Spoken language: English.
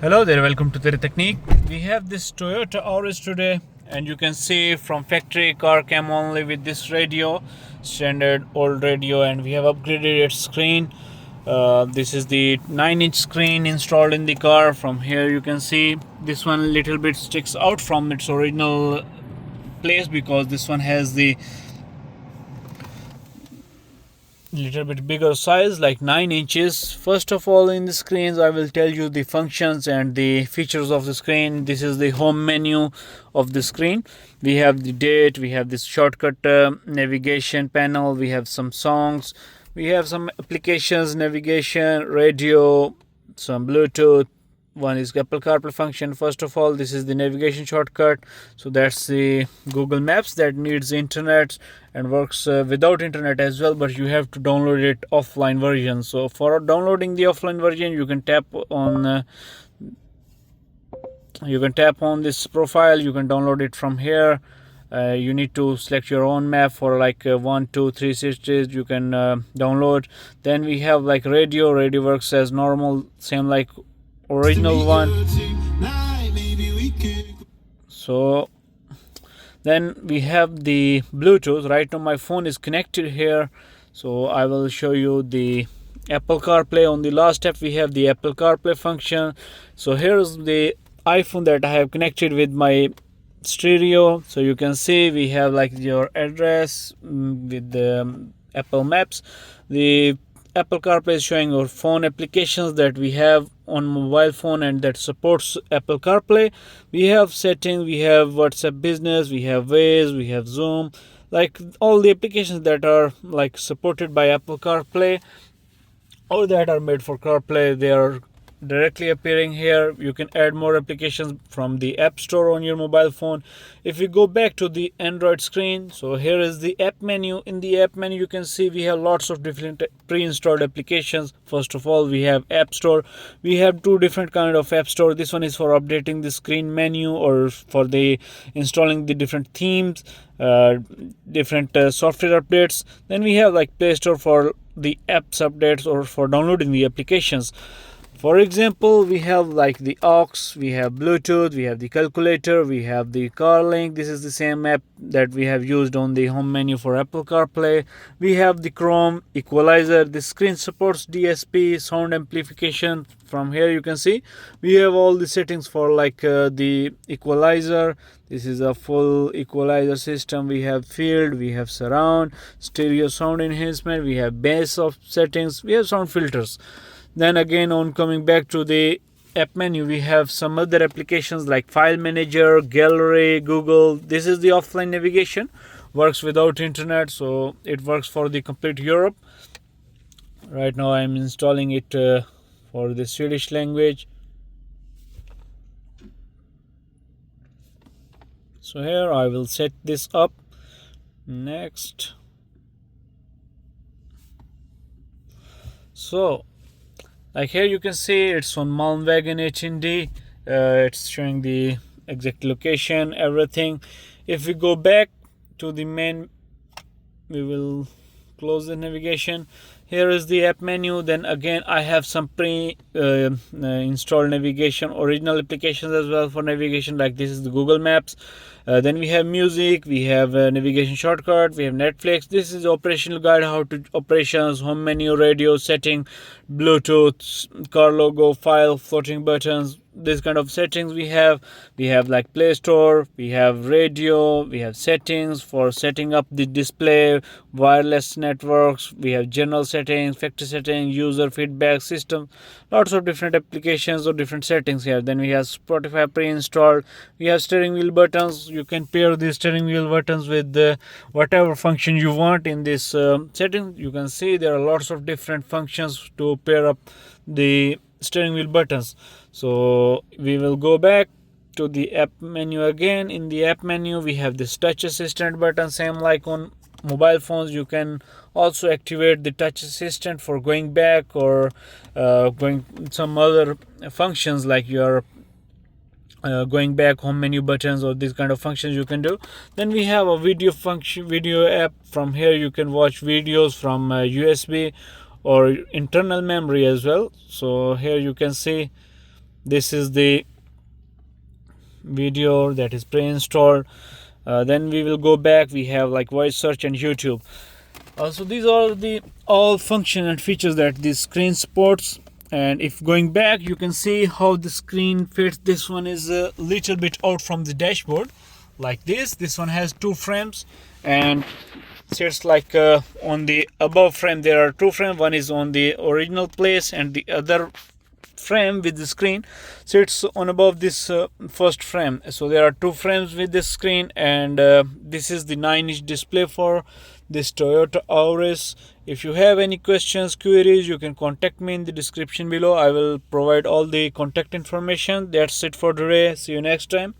Hello there, welcome to Tereteknik. We have this Toyota Auris today, and you can see from factory car came only with this radio, standard old radio, and we have upgraded its screen. This is the 9-inch screen installed in the car. From here you can see this one little bit sticks out from its original place because this one has the little bit bigger size, like 9 inches. First of all, in the screens I will tell you the functions and the features of the screen. This is the home menu of the screen. We have the date, we have this shortcut navigation panel, we have some songs, we have some applications, navigation, radio, some Bluetooth. One is Apple CarPlay function. First of all, this is the navigation shortcut. So that's the Google Maps that needs internet and works without internet as well, but you have to download it offline version. So for downloading the offline version, you can tap on this profile. You can download it from here. You need to select your own map for like 1, 2, 3 cities you can download. Then we have like radio. Radio works as normal, same like original one. So then we have the Bluetooth. Right now my phone is connected here, so I will show you the Apple CarPlay. On the last step we have the Apple CarPlay function. So here's the iPhone that I have connected with my stereo. So you can see we have like your address with the Apple Maps. The Apple CarPlay is showing our phone applications that we have on mobile phone and that supports Apple CarPlay. We have settings, we have WhatsApp Business, we have Waze, we have Zoom, like all the applications that are like supported by Apple CarPlay or that are made for CarPlay, they are directly appearing here. You can add more applications from the App Store on your mobile phone. If we go back to the Android screen, so here is the app menu. In the app menu you can see we have lots of different pre-installed applications. First of all, we have App Store. We have two different kind of App Store. This one is for updating the screen menu or for the installing the different themes, different software updates. Then we have like Play Store for the apps updates or for downloading the applications. For example, we have like the aux, we have Bluetooth, we have the calculator, we have the car link. This is the same app that we have used on the home menu for Apple CarPlay. We have the Chrome equalizer. The screen supports DSP, sound amplification. From here you can see we have all the settings for like the equalizer. This is a full equalizer system. We have field, we have surround, stereo sound enhancement, we have bass of settings, we have sound filters. Then again, on coming back to the app menu, we have some other applications like File Manager, Gallery, Google. This is the offline navigation, works without internet, so it works for the complete Europe. Right now I'm installing it for the Swedish language. So here I will set this up. Next. So like here you can see it's on Malmvägen 18D. It's showing the exact location, everything. If we go back to the main, we will close the navigation. Here is the app menu. Then again I have some installed navigation, original applications as well for navigation, like this is the Google Maps. Then we have music, we have navigation shortcut, we have Netflix. This is operational guide, how to operations, home menu, radio setting, Bluetooth, car logo, file, floating buttons. This kind of settings we have like Play Store, we have radio, we have settings for setting up the display, wireless networks, we have general settings, factory settings, user feedback system, lots of different applications or different settings here. Then we have Spotify pre-installed. We have steering wheel buttons. You can pair the steering wheel buttons with whatever function you want in this setting. You can see there are lots of different functions to pair up the steering wheel buttons. So we will go back to the app menu again. In the app menu we have this touch assistant button, same like on mobile phones. You can also activate the touch assistant for going back or going some other functions like your going back, home menu buttons, or these kind of functions you can do. Then we have a video function, video app. From here you can watch videos from USB or internal memory as well. So here you can see This is the video that is pre-installed. Then we will go back. We have like voice search and YouTube. So these are the all function and features that this screen supports. And if going back, you can see how the screen fits. This one is a little bit out from the dashboard like this one has two frames, and sits like on the above frame there are two frames. One is on the original place and the other frame with the screen sits on above this first frame. So there are two frames with this screen, and this is the 9-inch display for this Toyota Auris. If you have any questions, queries, you can contact me in the description below. I will provide all the contact information. That's it for today. See you next time.